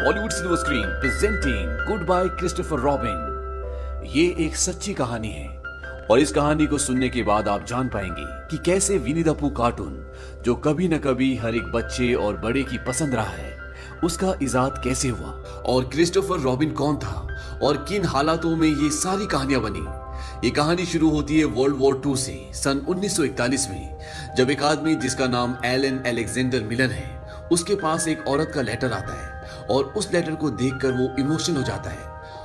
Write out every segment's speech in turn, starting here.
Bollywood silver screen presenting good bye Christopher robin. ये एक सच्ची कहानी है और इस कहानी को सुनने के बाद आप जान पाएंगे कि कैसे विनी द पूह कार्टून, जो कभी न कभी हर एक बच्चे और बड़े की पसंद रहा है, उसका इजाद कैसे हुआ और क्रिस्टोफर रॉबिन कौन था और किन हालातों में ये सारी कहानियां बनी। ये कहानी शुरू होती है वर्ल्ड वॉर 2 से सन 1941 में, जब एक आदमी जिसका नाम एलन अलेक्जेंडर मिलर है, उसके पास एक औरत का लेटर आता है और उस लेटर को देखकर वो इमोशनल हो जाता है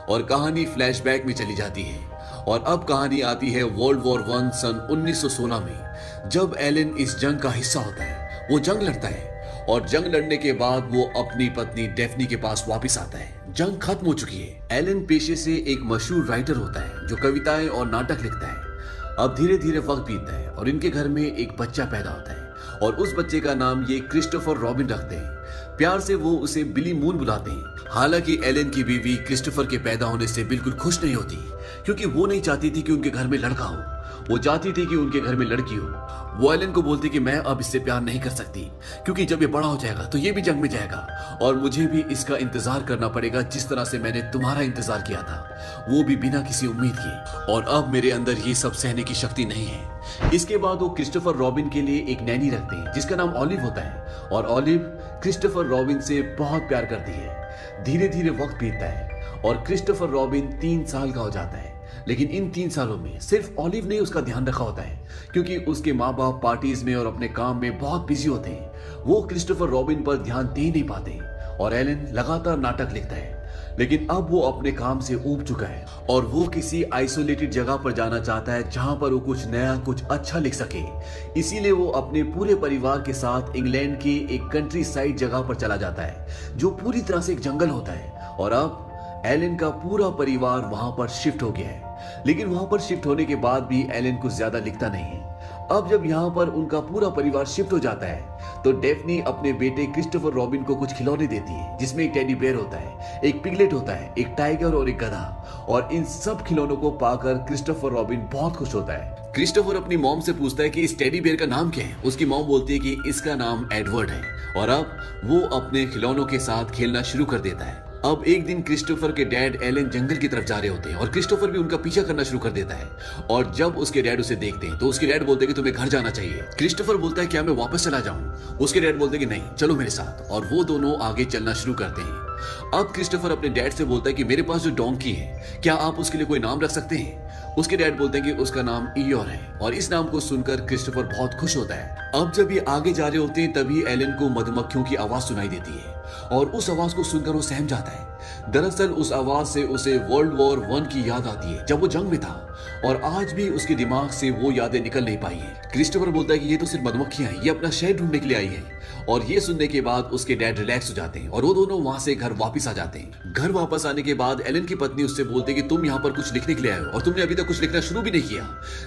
और कहानी फ्लैशबैक में चली जाती है। और अब कहानी आती है वर्ल्ड वॉर 1 सन 1916 में, जब एलन इस जंग का हिस्सा होता है। वो जंग लड़ता है और जंग लड़ने के बाद वो अपनी पत्नी डेफनी के पास वापस आता है। जंग खत्म हो चुकी है। एलन पेशे से एक मशहूर राइटर होता है जो कविताएं और नाटक लिखता है। अब धीरे धीरे वक्त बीतता है और इनके घर में एक बच्चा पैदा होता है और उस बच्चे का नाम ये क्रिस्टोफर रॉबिन रखते हैं। प्यार से वो उसे बिली मून बुलाते हैं। हालांकि एलन की बीवी क्रिस्टोफर के पैदा होने से बिल्कुल खुश नहीं होती, क्योंकि वो नहीं चाहती थी कि उनके घर में लड़का हो, वो चाहती थी कि उनके घर में लड़की हो। वो एलन को बोलती कि मैं अब इससे प्यार नहीं कर सकती, क्योंकि जब ये बड़ा हो जाएगा तो ये भी जंग में जाएगा और मुझे भी इसका इंतजार करना पड़ेगा जिस तरह से मैंने तुम्हारा इंतजार किया था, वो भी बिना किसी उम्मीद के। और अब मेरे अंदर ये सब सहने की शक्ति नहीं है। इसके बाद वो क्रिस्टोफर रॉबिन के लिए एक नैनी रखते हैं जिसका नाम ऑलिव होता है और ऑलिव क्रिस्टोफर रॉबिन से बहुत प्यार करती है। धीरे धीरे वक्त बीतता है और क्रिस्टोफर रॉबिन 3 साल का हो जाता है। लेकिन इन 3 सालों में सिर्फ ऑलिव ने उसका ध्यान रखा होता है, क्योंकि उसके माँ बाप पार्टीज में और अपने काम में बहुत बिजी होते हैं। वो क्रिस्टोफर रॉबिन पर ध्यान दे नहीं पाते और एलन लगातार नाटक लिखता है। लेकिन अब वो अपने काम से ऊब चुका है और वो किसी आइसोलेटेड जगह पर जाना चाहता है जहां पर वो कुछ नया, कुछ अच्छा लिख सके। इसीलिए वो अपने पूरे परिवार के साथ इंग्लैंड की एक कंट्री साइड जगह पर चला जाता है, जो पूरी तरह से एक जंगल होता है। और अब एलन का पूरा परिवार वहां पर शिफ्ट हो गया है। लेकिन वहां पर शिफ्ट होने के बाद भी एलन कुछ ज्यादा लिखता नहीं है। अब जब यहाँ पर उनका पूरा परिवार शिफ्ट हो जाता है तो डेफनी अपने बेटे क्रिस्टोफर रॉबिन को कुछ खिलौने देती है, जिसमें एक टेडी बेयर होता है, एक पिगलेट होता है, एक टाइगर और एक गधा। और इन सब खिलौनों को पाकर क्रिस्टोफर रॉबिन बहुत खुश होता है। क्रिस्टोफर अपनी मॉम से पूछता है कि इस टेडी बेयर का नाम क्या है। उसकी मॉम बोलती है कि इसका नाम एडवर्ड है। और अब वो अपने खिलौनों के साथ खेलना शुरू कर देता है। अब एक दिन क्रिस्टोफर के डैड एलन जंगल की तरफ जा रहे होते हैं और क्रिस्टोफर भी उनका पीछा करना शुरू कर देता है। और जब उसके डैड उसे देखते हैं तो उसके डैड बोलते हैं कि तुम्हें घर जाना चाहिए। क्रिस्टोफर बोलता है क्या मैं वापस चला जाऊं? उसके डैड बोलते हैं कि नहीं, चलो मेरे साथ। और वो दोनों आगे चलना शुरू करते हैं। अब क्रिस्टोफर अपने डैड से बोलता है कि मेरे पास जो डोंकी है, क्या आप उसके लिए कोई नाम रख सकते हैं? उसके डैड बोलते हैं कि उसका नाम ईयोर है। और इस नाम को सुनकर क्रिस्टोफर बहुत खुश होता है। अब जब ये आगे जा रहे होते हैं तभी एलन को मधुमक्खियों की आवाज सुनाई देती है और उस आवाज को सुनकर वो सहम जाता है। दरअसल उस आवाज से उसे वर्ल्ड वॉर 1 की याद आती है, जब वो जंग में था और आज भी उसके दिमाग से वो यादें निकल नहीं पाई हैं। क्रिस्टोफर बोलता है कि ये तो सिर्फ मधुमक्खियां हैं, ये अपना शहर ढूंढने के लिए आई है। और ये सुनने के बाद उसके डैड रिलैक्स हो जाते हैं और वो दोनों वहां से घर वापस आ जाते हैं। घर वापस आने के बाद एलन की पत्नी उससे बोलती है कि तुम यहाँ पर कुछ लिखने के लिए आए हो और तुमने अभी तक कुछ लिखना शुरू भी नहीं किया।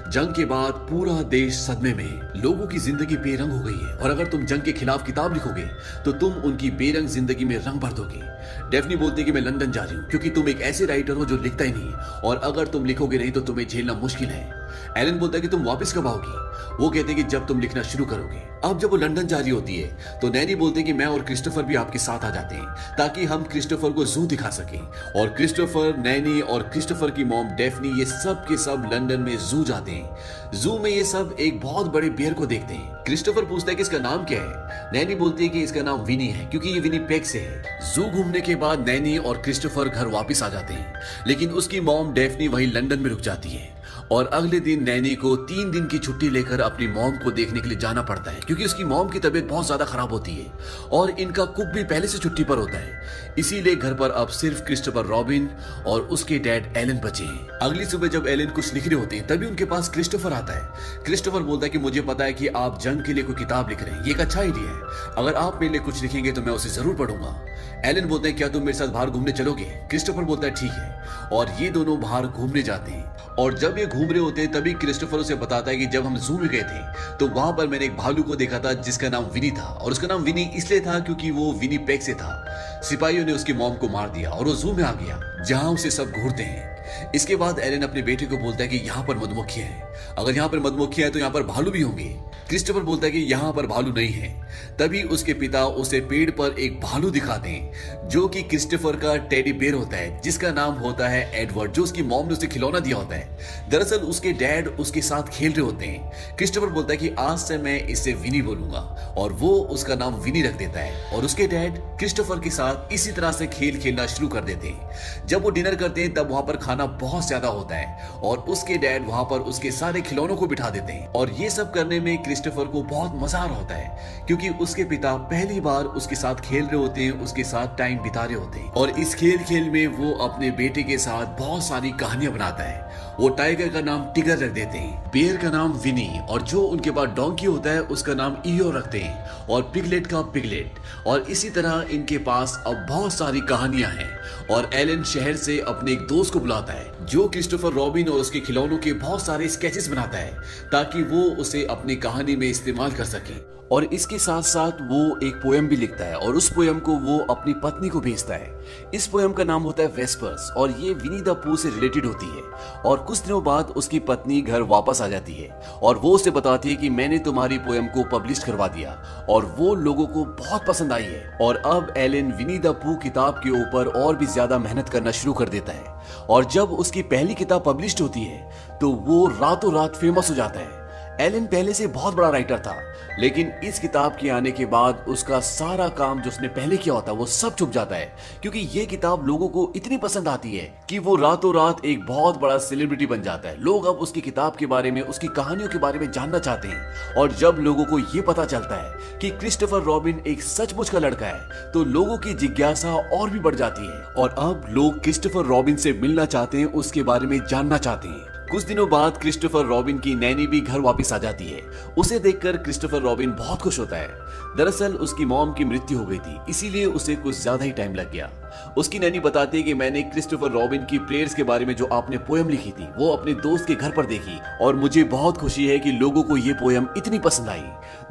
जंग के बाद पूरा देश सदमे में, लोगों की जिंदगी बेरंग हो गई है और अगर तुम जंग के खिलाफ किताब लिखोगे तो तुम उनकी बेरंग जिंदगी में रंग भर दोगे। डेफनी बोलती है कि मैं लंदन जा रही हूँ, क्योंकि तुम एक ऐसे राइटर हो जो लिखता ही नहीं और अगर तुम लिखोगे नहीं तो तुम्हें झेलना मुश्किल है। एलन बोलता है कि तुम वापस कब आओगी? वो कहते हैं कि जब तुम लिखना शुरू करोगे। अब जब वो लंदन जा रही होती है तो नैनी बोलते हैं कि मैं और क्रिस्टोफर भी आपके साथ आ जाते हैं ताकि हम क्रिस्टोफर को जू दिखा सकें। और क्रिस्टोफर, नैनी और क्रिस्टोफर की मॉम डेफनी ये सब के सब लंदन में जू जाते हैं। जू में ये सब एक बहुत बड़े बेयर को देखते हैं। क्रिस्टोफर पूछता है कि इसका नाम क्या है? नैनी बोलती है कि इसका नाम विनी है, क्योंकि ये विनीपेग से है। जू घूमने के बाद नैनी और क्रिस्टोफर घर वापस आ जाते हैं, लेकिन उसकी मॉम डेफनी वहीं लंदन में रुक जाती है। और अगले दिन नैनी को 3 दिन की छुट्टी लेकर अपनी मॉम को देखने के लिए जाना पड़ता है, क्योंकि उसकी मॉम की तबीयत बहुत ज्यादा खराब होती है और इनका कुक भी पहले से छुट्टी पर होता है। इसीलिए घर पर अब सिर्फ क्रिस्टोफर रॉबिन और उसके डैड एलन बचे हैं। अगली सुबह जब एलन कुछ लिख रहे होते हैं तभी उनके पास क्रिस्टोफर आता है। क्रिस्टोफर बोलता है कि मुझे पता है कि आप जंग के लिए कोई किताब लिख रहे हैं, ये एक अच्छा आइडिया है। अगर आप मेरे लिए कुछ लिखेंगे तो मैं उसे जरूर पढ़ूंगा। एलन बोलते हैं क्या तुम मेरे साथ बाहर घूमने चलोगे? क्रिस्टोफर बोलता है ठीक है। और ये दोनों बाहर घूमने जाते हैं। और जब ये घूम रहे होते हैं तभी क्रिस्टोफर उसे बताता है कि जब हम जू में गए थे तो वहां पर मैंने एक भालू को देखा था जिसका नाम विनी था। और उसका नाम विनी इसलिए था क्योंकि वो विनीपेग से था। सिपाहियों ने उसकी मॉम को मार दिया और वो जू में आ गया, जहां उसे सब घूरते हैं। इसके बाद एलन अपने बेटे को बोलता है कि यहाँ पर मधुमक्खियां हैं अगर यहाँ पर मधुमक्खियां हैं तो यहाँ पर भालू भी होंगे। क्रिस्टोफर बोलता है कि यहाँ पर भालू नहीं है। तभी उसके पिता उसे पेड़ पर एक भालू दिखाते हैं जो कि क्रिस्टोफर का टेडी बेयर होता है, जिसका नाम होता है एडवर्ड, जो उसकी मॉम ने उसे खिलौना दिया होता है। दरअसल उसके डैड उसके साथ खेल रहे होते हैं। क्रिस्टोफर बोलता है कि आज से मैं इसे विनी बोलूंगा और वो उसका नाम विनी रख देता है। और उसके डैड क्रिस्टोफर के साथ इसी तरह से खेल खेलना शुरू कर देते हैं। जब वो डिनर करते हैं तब वहां पर खाना बहुत ज्यादा होता है और उसके डैड वहां पर उसके सारे खिलौनों को बिठा देते हैं। और ये सब करने में क्रिस्टोफर को बहुत मजा आ रहा होता है क्योंकि उसके पिता पहली बार उसके साथ खेल रहे होते हैं, उसके साथ टाइम बिता रहे होते हैं। और इस खेल में वो अपने बेटे के साथ बहुत सारी कहानियां बनाता है। वो टाइगर का नाम टिगर रख देते हैं, बेयर का नाम विनी, और जो उनके पास डोंकी होता है उसका नाम ईयो रखते हैं, और पिगलेट का पिगलेट। और इसी तरह इनके पास अब बहुत सारी कहानियां हैं। और एलन शहर से अपने एक दोस्त को बुलाता है जो क्रिस्टोफर रॉबिन और उसके खिलौनों के बहुत सारे स्केचेस बनाता है ताकि वो उसे अपनी कहानी में इस्तेमाल कर सके। और इसके साथ साथ वो एक पोयम भी लिखता है और उस पोयम को वो अपनी पत्नी को भेजता है। इस पोयम का नाम होता है वेस्पर्स और ये विनी द पू से रिलेटेड होती है। और कुछ दिनों बाद उसकी पत्नी घर वापस आ जाती है और वो उसे बताती है कि मैंने तुम्हारी पोयम को पब्लिश करवा दिया और वो लोगों को बहुत पसंद आई है। और अब एलन विनी द पू किताब के ऊपर और भी ज्यादा मेहनत करना शुरू कर देता है। और जब उसकी पहली किताब पब्लिश होती है तो वो रातों रात फेमस हो जाता है। एलन पहले से बहुत बड़ा राइटर था, लेकिन इस किताब के आने के बाद उसका सारा काम जो उसने पहले किया होता है वो सब छुप जाता है क्योंकि ये किताब लोगों को इतनी पसंद आती है कि वो रातों रात एक बहुत बड़ा सेलिब्रिटी बन जाता है। लोग अब उसकी किताब के बारे में, उसकी कहानियों के बारे में जानना चाहते हैं। और जब लोगों को ये पता चलता है कि क्रिस्टोफर रॉबिन एक सचमुच का लड़का है तो लोगों की जिज्ञासा और भी बढ़ जाती है और अब लोग क्रिस्टोफर रॉबिन से मिलना चाहते हैं, उसके बारे में जानना चाहते हैं। कुछ दिनों बाद क्रिस्टोफर रॉबिन की नैनी भी घर वापस आ जाती है। उसे देखकर क्रिस्टोफर रॉबिन बहुत खुश होता है। दरअसल उसकी मॉम की मृत्यु हो गई थी, इसीलिए उसे कुछ ज्यादा ही टाइम लग गया। उसकी नैनी बताती है कि मैंने क्रिस्टोफर रॉबिन की प्रेयर्स के बारे में जो आपने पोयम लिखी थी वो अपने दोस्त के घर पर देखी और मुझे बहुत खुशी है कि लोगों को ये पोयम इतनी पसंद आई।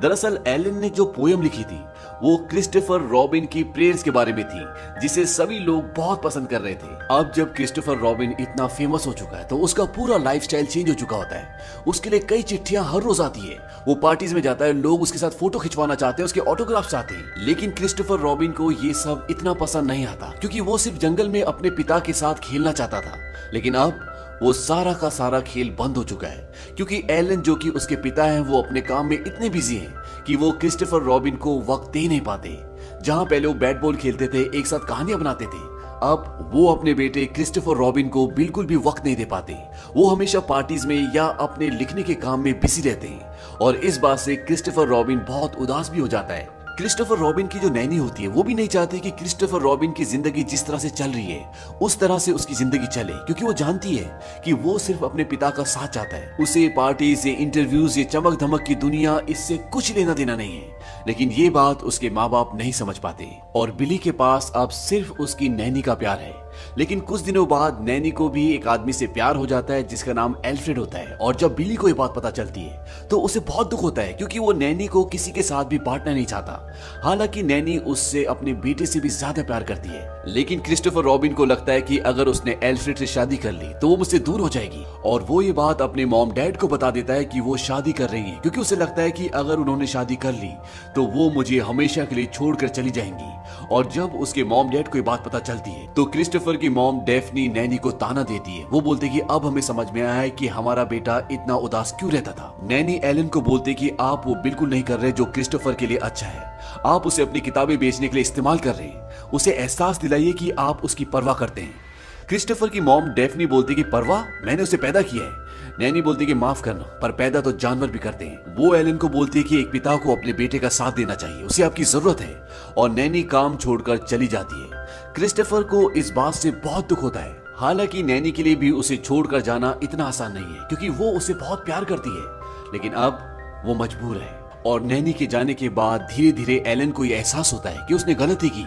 दरअसल एलन ने जो पोयम लिखी थी वो क्रिस्टोफर रॉबिन की प्रेयर्स के बारे में थी जिसे सभी लोग बहुत पसंद कर रहे थे। अब जब क्रिस्टोफर रॉबिन इतना फेमस हो चुका है तो उसका पूरा लाइफस्टाइल चेंज हो चुका होता है। उसके लिए कई चिट्ठियां हर रोज आती है, वो पार्टीज में जाता है, लोग उसके साथ फोटो खिंचवाना चाहते हैं, उसके ऑटोग्राफ चाहते हैं। लेकिन क्रिस्टोफर रॉबिन को ये सब इतना पसंद नहीं आता क्योंकि वो सिर्फ जंगल में अपने पिता के साथ खेलना चाहता था। लेकिन अब वो सारा का सारा खेल बंद हो चुका है क्योंकि एलन जो कि उसके पिता हैं वो अपने काम में इतने बिजी हैं कि वो क्रिस्टोफर रॉबिन को वक्त दे नहीं पाते। जहां पहले वो बैट बॉल खेलते थे, एक साथ कहानियां बनाते थे, अब वो अपने बेटे क्रिस्टोफर रॉबिन को बिल्कुल भी वक्त नहीं दे पाते। वो हमेशा पार्टीज में या अपने लिखने के काम में बिजी रहते हैं और इस बात से क्रिस्टोफर रॉबिन बहुत उदास भी हो जाता है। क्रिस्टोफर रॉबिन की जो नैनी होती है वो भी नहीं चाहती कि क्रिस्टोफर रॉबिन की जिंदगी जिस तरह से चल रही है उस तरह से उसकी जिंदगी चले क्योंकि वो जानती है कि वो सिर्फ अपने पिता का साथ चाहता है। उसे पार्टीज, ये इंटरव्यूज, ये चमक धमक की दुनिया, इससे कुछ लेना देना नहीं है। लेकिन ये बात उसके माँ बाप नहीं समझ पाते और बिली के पास अब सिर्फ उसकी नैनी का प्यार है। लेकिन कुछ दिनों बाद नैनी को भी एक आदमी से प्यार हो जाता है जिसका नाम एल्फ्रेड होता है। और जब बिली को ये बात पता चलती है तो उसे बहुत दुख होता है क्योंकि वो नैनी को किसी के साथ भी बांटना नहीं चाहता। हालांकि नैनी उससे अपने बेटे से भी ज्यादा प्यार करती है। लेकिन क्रिस्टोफर रॉबिन को लगता है कि अगर उसने एल्फ्रेड से शादी कर ली तो वो मुझसे दूर हो जाएगी और वो ये बात अपने मॉम डैड को बता देता है कि वो शादी कर रही है क्योंकि उसे लगता है कि अगर उन्होंने शादी कर ली तो वो मुझे हमेशा के लिए छोड़कर चली जाएंगी। और जब उसके मॉम डैड को ये बात पता चलती है तो क्रिस्टोफर की मॉम डेफनी नैनी को ताना देती है। वो बोलते कि अब हमें समझ में आया है कि हमारा बेटा इतना उदास क्यों रहता था। नैनी एलन को बोलते कि आप वो बिल्कुल नहीं कर रहे जो क्रिस्टोफर के लिए अच्छा है, आप उसे अपनी किताबें बेचने के लिए इस्तेमाल कर रहे हैं। उसे एहसास दिलाइए कि आप उसकी परवाह करते हैं। क्रिस्टोफर की मॉम डेफनी बोलती कि परवाह, मैंने उसे पैदा किया है। नैनी बोलती कि माफ करना, पर पैदा तो जानवर भी करते हैं। वो एलन को बोलती है कि एक पिता को अपने बेटे का साथ देना चाहिए, उसे आपकी जरूरत है। और नैनी काम छोड़कर चली जाती है। क्रिस्टोफर को इस बात से बहुत दुख होता है। हालांकि नैनी के लिए भी उसे छोड़कर जाना इतना आसान नहीं है क्योंकि वो उसे बहुत प्यार करती है। लेकिन अब वो मजबूर है। और नैनी के जाने के बाद धीरे धीरे एलन को यह एहसास होता है कि उसने गलती की।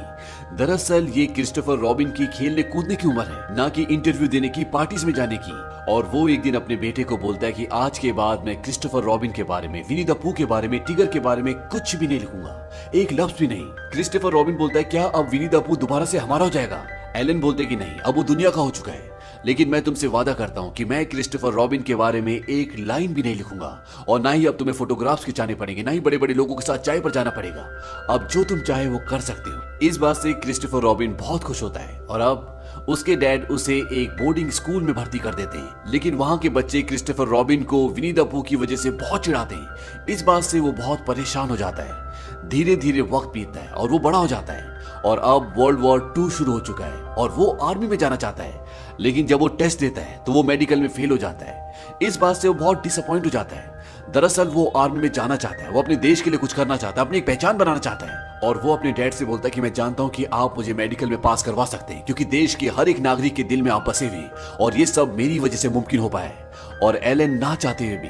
दरअसल ये क्रिस्टोफर रॉबिन की खेलने कूदने की उम्र है, ना कि इंटरव्यू देने की, पार्टीज में जाने की। और वो एक दिन अपने बेटे को बोलता है कि आज के बाद मैं क्रिस्टोफर रॉबिन के बारे में, विनी द पू के बारे में, टिगर के बारे में कुछ भी नहीं लिखूंगा, एक लफ्ज भी नहीं। क्रिस्टोफर रॉबिन बोलता है क्या अब विनी द पू दोबारा से हमारा हो जाएगा? एलन बोलते कि नहीं, अब वो दुनिया का हो चुका है। लेकिन मैं तुमसे वादा करता हूं कि मैं क्रिस्टोफर रॉबिन के बारे में एक लाइन भी नहीं लिखूंगा, और ना ही अब तुम्हें फोटोग्राफ्स खिंचाने पड़ेंगे, ना ही बड़े बड़े लोगों के साथ चाय पर जाना पड़ेगा। अब जो तुम चाहे वो कर सकते हो। इस बात से क्रिस्टोफर रॉबिन बहुत खुश होता है और अब उसके डैड उसे एक बोर्डिंग स्कूल में भर्ती कर देते हैं। लेकिन वहां के बच्चे क्रिस्टोफर रॉबिन को विनी द पूह की वजह से बहुत चिढ़ाते हैं। इस बात से वो बहुत परेशान हो जाता है। धीरे धीरे वक्त बीतता है और वो बड़ा हो जाता है और अब वर्ल्ड वॉर 2 शुरू हो चुका है और वो आर्मी में जाना चाहता है। लेकिन जब वो टेस्ट देता है तो वो मेडिकल में फेल हो जाता है। इस बात से वो बहुत डिसअपॉइंट हो जाता है। दरअसल वो आर्मी में जाना चाहता है, वो अपने देश के लिए कुछ करना चाहता है, अपनी एक पहचान बनाना चाहता है। और वो अपने डैड से बोलता है कि मैं जानता हूं कि आप मुझे मेडिकल में पास करवा सकते हैं, क्योंकि देश के हर एक नागरिक के दिल में आप बसे हुए और ये सब मेरी वजह से मुमकिन हो पाया है। और एलन ना चाहते हुए भी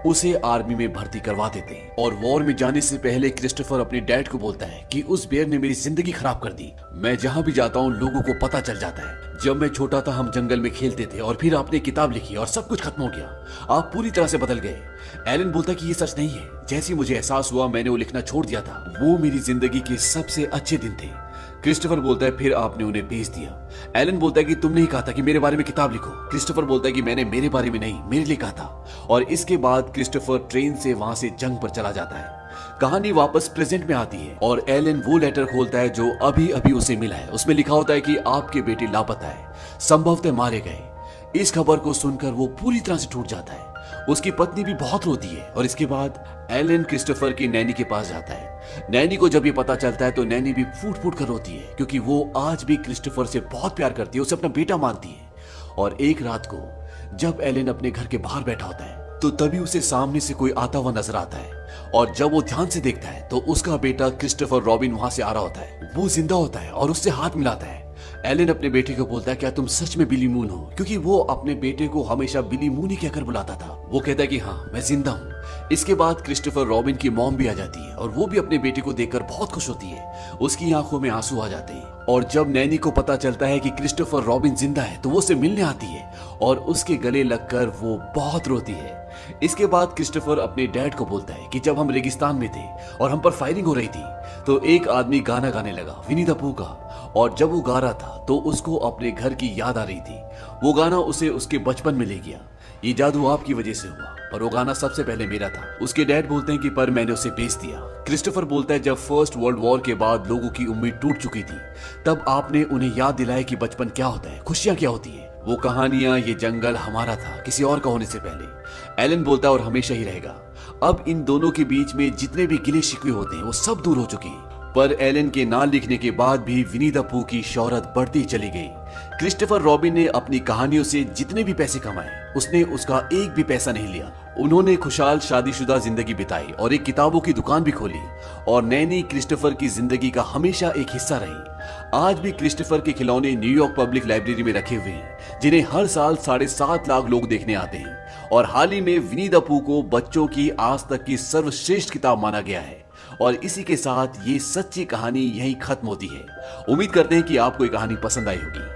उसे आर्मी में भर्ती करवा देते हैं। और वॉर में जाने से पहले क्रिस्टोफर अपने डैड को बोलता है कि उस बेर ने मेरी जिंदगी खराब कर दी। मैं जहां भी जाता हूं लोगों को पता चल जाता है। जब मैं छोटा था हम जंगल में खेलते थे और फिर आपने किताब लिखी और सब कुछ खत्म हो गया। आप पूरी तरह से बदल गए। एलन बोलता कि ये सच नहीं है। जैसे ही मुझे एहसास हुआ मैंने वो लिखना छोड़ दिया था। वो मेरी जिंदगी के सबसे अच्छे दिन थे। क्रिस्टोफर बोलता है फिर आपने उन्हें बेच दिया। एलन बोलता है कि तुमने ही कहा था कि मेरे बारे में किताब लिखो। क्रिस्टोफर बोलता है कि मैंने मेरे बारे में नहीं, मेरे लिए कहा था। और इसके बाद क्रिस्टोफर ट्रेन से वहां से जंग पर चला जाता है। कहानी वापस प्रेजेंट में आती है और एलन वो लेटर खोलता है जो अभी अभी उसे मिला है। उसमें लिखा होता है कि आपके बेटे लापता है, संभवतः मारे गए। इस खबर को सुनकर वो पूरी तरह से टूट जाता है। उसकी पत्नी भी बहुत रोती है और इसके बाद एलन क्रिस्टोफर की नैनी के पास जाता है। नैनी को जब ये पता चलता है तो नैनी भी फूट फूट कर रोती है, क्योंकि वो आज भी क्रिस्टोफर से बहुत प्यार करती है, उसे अपना बेटा मानती है। और एक रात को जब एलन अपने घर के बाहर बैठा होता है तो तभी उसे सामने से कोई आता हुआ नजर आता है। और जब वो ध्यान से देखता है तो उसका बेटा क्रिस्टोफर रॉबिन वहां से आ रहा होता है। वो जिंदा होता है और उससे हाथ मिलाता है। एलन अपने बेटे को बोलता है क्या तुम सच में बिली मून हो, क्योंकि वो अपने बेटे को हमेशा बिली मून ही कहकर बुलाता था। वो कहता है कि हाँ मैं जिंदा हूँ। इसके बाद क्रिस्टोफर रॉबिन की मॉम भी आ जाती है और वो भी अपने बेटे को देखकर बहुत खुश होती है। उसकी आंखों में आंसू आ जाते हैं। और जब नैनी को पता चलता है कि क्रिस्टोफर रॉबिन जिंदा है तो वो उसे मिलने आती है और उसके गले लगकर वो बहुत रोती है। इसके बाद क्रिस्टोफर अपने डैड को बोलता है कि जब हम रेगिस्तान में थे और हम पर फायरिंग हो रही थी तो एक आदमी गाना गाने लगा विनी द पूह का। और जब वो गा रहा था तो उसको अपने घर की याद आ रही थी। वो गाना उसे उसके बचपन में ले गया। ये जादू आपकी वजह से हुआ और वो गाना सबसे पहले मेरा था। उसके डैड बोलते हैं कि पर मैंने उसे बेच दिया। क्रिस्टोफर बोलता है जब फर्स्ट वर्ल्ड वॉर के बाद लोगों की उम्मीद टूट चुकी थी तब आपने उन्हें याद दिलाया कि बचपन क्या होता है, खुशियां क्या होती है। वो कहानियां, ये जंगल हमारा था किसी और का होने से पहले। एलन बोलता है और हमेशा ही रहेगा। अब इन दोनों के बीच में जितने भी गिले शिकवे होते हैं वो सब दूर हो चुके हैं। पर एलन के ना लिखने के बाद भी विनी द पूह की शोहरत बढ़ती चली गई। क्रिस्टोफर रॉबिन ने अपनी कहानियों से जितने भी पैसे कमाए उसने उसका एक भी पैसा नहीं लिया। उन्होंने खुशहाल शादीशुदा जिंदगी बिताई और एक किताबों की दुकान भी खोली। और नैनी क्रिस्टोफर की जिंदगी का हमेशा एक हिस्सा रही। आज भी क्रिस्टोफर के खिलौने न्यूयॉर्क पब्लिक लाइब्रेरी में रखे हुए हैं, जिन्हें हर साल 7.5 लाख लोग देखने आते हैं। और हाल ही में विनी द पूह को बच्चों की आज तक की सर्वश्रेष्ठ किताब माना गया है। और इसी के साथ ये सच्ची कहानी यहीं खत्म होती है। उम्मीद करते हैं कि आपको ये कहानी पसंद आई होगी।